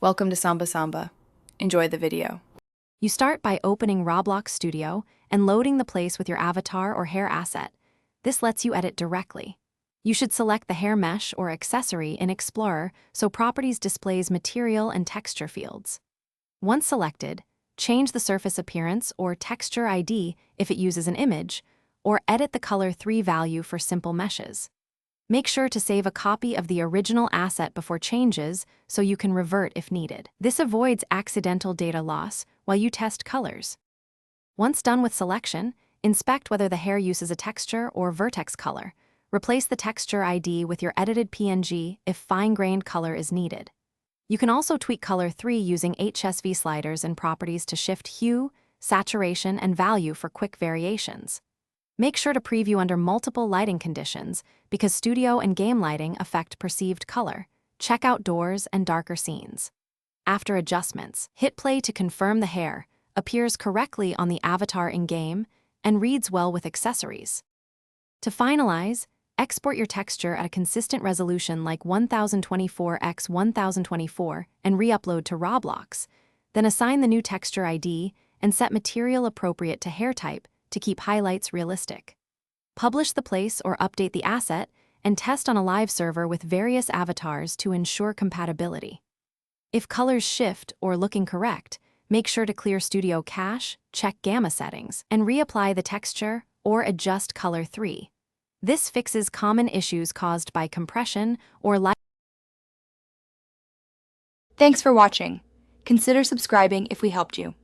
Welcome to Samba Samba. Enjoy the video. You start by opening Roblox Studio and loading the place with your avatar or hair asset. This lets you edit directly. You should select the hair mesh or accessory in Explorer so Properties displays material and texture fields. Once selected, change the surface appearance or texture ID if it uses an image, or edit the color 3 value for simple meshes. Make sure to save a copy of the original asset before changes so you can revert if needed. This avoids accidental data loss while you test colors. Once done with selection, inspect whether the hair uses a texture or vertex color. Replace the texture ID with your edited PNG if fine-grained color is needed. You can also tweak color 3 using HSV sliders in Properties to shift hue, saturation, and value for quick variations. Make sure to preview under multiple lighting conditions because studio and game lighting affect perceived color. Check out doors and darker scenes. After adjustments, hit play to confirm the hair appears correctly on the avatar in-game and reads well with accessories. To finalize, export your texture at a consistent resolution like 1024 x 1024 and re-upload to Roblox. Then assign the new texture ID and set material appropriate to hair type to keep highlights realistic. Publish the place or update the asset and test on a live server with various avatars to ensure compatibility. If colors shift or look incorrect, make sure to clear Studio Cache, check Gamma settings, and reapply the texture or adjust color 3. This fixes common issues caused by compression or light. Thanks for watching. Consider subscribing if we helped you.